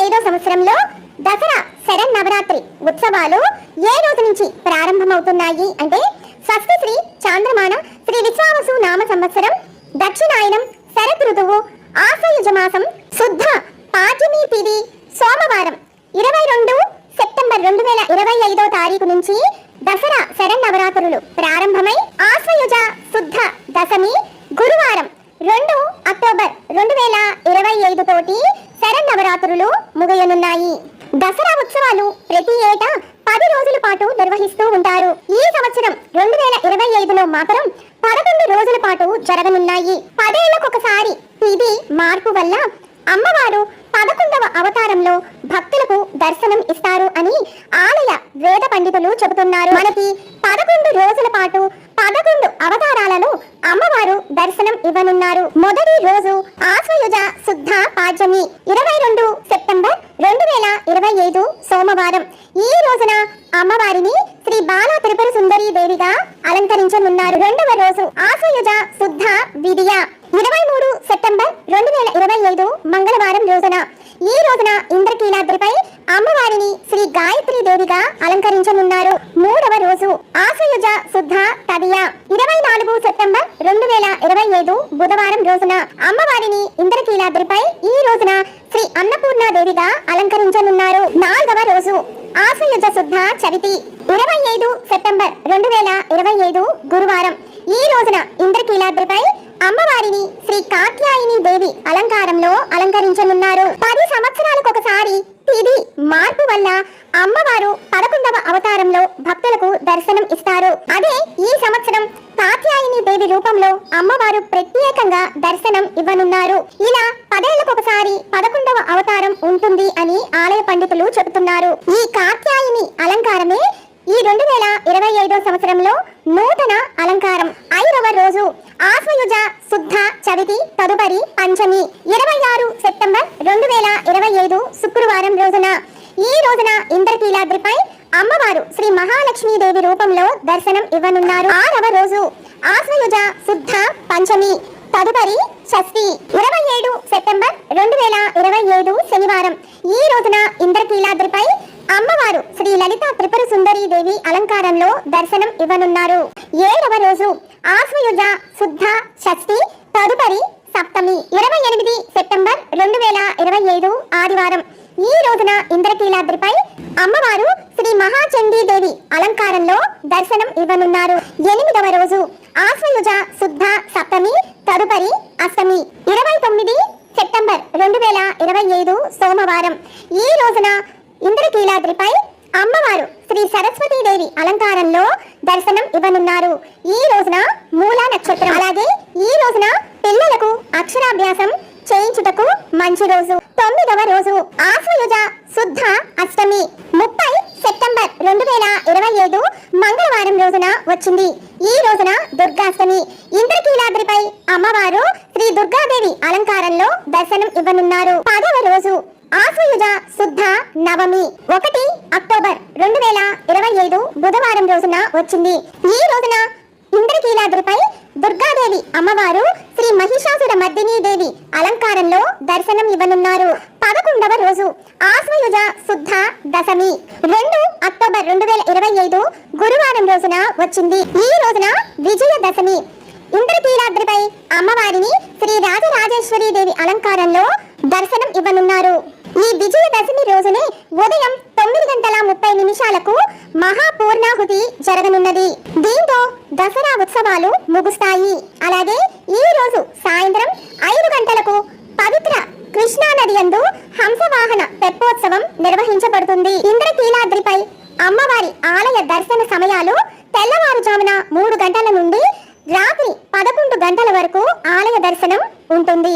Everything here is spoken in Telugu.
2025 సంవత్సరంలో దసరా శరన్నవరాత్రి ఉత్సవాలు ఏ రోజు నుంచి ప్రారంభమవుతున్నాయి అంటే స్వస్తి శ్రీ చాంద్రమాన శ్రీ విశ్వావసు నామ సంవత్సరం దక్షిణాయనం శరత్ ఋతువు ఆశ్వయుజ మాసం శుద్ధ పాడ్యమి తిథి సోమవారం 22 సెప్టెంబర్ 2025 తారీఖు నుంచి దసరా శరన్నవరాత్రులు ప్రారంభమై ఆశ్వయుజ శుద్ధ దశమి గురువారం 2 అక్టోబర్ 2025 తోటి శరన్నవరాత్రులు ముగియనున్నాయి. దసరా ఉత్సవాలు ప్రతి ఏటా 10 రోజుల పాటు నిర్వహిస్తూ ఉంటారు. ఈ సంవత్సరం 2025లో మాత్రం 11 రోజుల పాటు జరగనున్నాయి. 10 ఏళ్లకొకసారి ఇది మార్పు వల్ల అమ్మవారు 11వ అవతారంలో భక్తులకు దర్శనం ఇస్తారు అని ఆలయ వేద పండితులు చెబుతున్నారు. మనకి 11 రోజుల పాటు 11 అవతారాలలో అమ్మవారు దర్శనం ఇవ్వనున్నారు. మొదటి రోజు ఆశ్వయుజ శుద్ధ పాడ్యమి 22 సెప్టెంబర్ 2025 సోమవారం. ఈ రోజున అమ్మవారిని శ్రీ బాల త్రిపుర సుందరి దేవిగా అలంకరించనున్నారు. రెండవ రోజు ఆశ్వయుజ శుద్ధ విదియ 23 సెప్టెంబర్ 2025 మంగళవారం రోజున. ఈ రోజున ఇంద్రకీలాద్రిపై అమ్మవారిని శ్రీ గాయత్రి దేవిగా అలంకరించనున్నారు. మూడవ రోజు ఆశ్వయుజ శుద్ధ తదియ 24 సెప్టెంబర్ 2025 బుధవారం రోజున అమ్మవారిని ఇంద్రకీలాద్రిపై ఈ రోజున శ్రీ అన్నపూర్ణ దేవిగా అలంకరించనున్నారు. నాలుగవ రోజు ఆశ్వయుజ శుద్ధ చవితి 25 సెప్టెంబర్ 2025 గురువారం. ఈ రోజున ఇంద్రకీలాద్రిపై అమ్మవారిని శ్రీ కాత్యాయని దేవి అలంకారంలో అలంకరించనున్నారు. 10 సంవత్సరాలకొకసారి తిథి మార్పు వల్ల అమ్మవారు 11వ అవతారంలో భక్తులకు దర్శనం ఇస్తారు. అదే ఈ సంవత్సరం కాత్యాయని దేవి రూపంలో అమ్మవారు ప్రత్యేకంగా దర్శనం ఇవ్వనున్నారు. ఇలా 10 ఏళ్లకొకసారి 11వ అవతారం ఉంటుంది అని ఆలయ పండితులు చెబుతున్నారు. ఈ కాత్యాయని అలంకారమే ఈ 2025 సంవత్సరంలో నూతన అలంకారం. 5వ రోజు ఆశ్వయుజ శుద్ధ చవితి తదుపరి పంచమి 26 సెప్టెంబర్ 2025 శుక్రవారం రోజున. ఈ రోజున ఇంద్రకీలాద్రిపై అమ్మవారు శ్రీ మహాలక్ష్మీదేవి రూపంలో దర్శనం ఇవ్వనున్నారు. 6వ రోజు ఆశ్వయుజ శుద్ధ పంచమి తదుపరి షష్ఠి 27 సెప్టెంబర్ 2025 శనివారం. ఈ రోజున ఇంద్రకీలాద్రిపై అమ్మవారు శ్రీ లలిత త్రిపుర సుందరి దేవి అలంకారంలో దర్శనం ఇవ్వనున్నారు. 7వ రోజు ఆశ్వయుజ శుద్ధ షష్ఠి తదుపరి సప్తమి 28 సెప్టెంబర్ 2025 ఆదివారం. ఈ రోజున ఇంద్రకీలాద్రిపై అమ్మవారు శ్రీ మహాచండీ దేవి అలంకారంలో దర్శనం ఇవ్వనున్నారు. 8వ రోజు ఆశ్వయుజ శుద్ధ సప్తమి తదుపరి అష్టమి 29 సెప్టెంబర్ 2025 సోమవారం. ఈ రోజున ఇంద్రకీలాద్రిపై అమ్మవారు శ్రీ సరస్వతీదేవి అలంకారంలో దర్శనం ఇవ్వనున్నారు. ఈ రోజున మూలా నక్షత్రం. అలాగే ఈ రోజున పిల్లలకు అక్షరాభ్యాసం చేయించుటకు మంచి రోజు. 9వ రోజు ఆశ్వయుజ శుద్ధ అష్టమి 30 సెప్టెంబర్ 2025 మంగళవారం రోజున వచ్చింది. ఈ రోజున దుర్గాష్టమి. ఇంద్రకీలాద్రిపై అమ్మవారు శ్రీ దుర్గాదేవి అలంకారంలో దర్శనం ఇవ్వనున్నారు. 10వ రోజు ఆశ్వయుజ శుద్ధ నవమి 1 అక్టోబర్ 2025 బుధవారం రోజున వచ్చింది. ఈ రోజున ఇంద్రకీలాద్రిపై దుర్గాదేవి అమ్మవారు శ్రీ మహిషాసుర మర్దినీ దేవి అలంకారంలో దర్శనం ఇవ్వనున్నారు. 11వ రోజు ఆశ్వయుజ శుద్ధ దశమి 2 అక్టోబర్ 2025 గురువారం రోజున వచ్చింది. ఈ రోజున విజయదశమి. ఇంద్రకీలాద్రిపై అమ్మవారిని శ్రీ రాజరాజేశ్వరి దేవి అలంకారంలో దర్శనం ఇవ్వనున్నారు. ఈ విజయదశమి రోజునే ఉదయం 9:30 మహాపూర్ణాహుతి జరగనున్నది. దీంతో దసరా ఉత్సవాలు ముగుస్తాయి. అలాగే ఈ రోజు సాయంత్రం 5 గంటలకు పవిత్ర కృష్ణా నది యందు హంసవాహన తెప్పోత్సవం నిర్వహించబడుతుంది. ఇంద్రకీలాద్రిపై అమ్మవారి ఆలయ దర్శన సమయాలు తెల్లవారుజామున 3 గంటల నుండి రాత్రి 11 గంటల వరకు ఆలయ దర్శనం ఉంటుంది.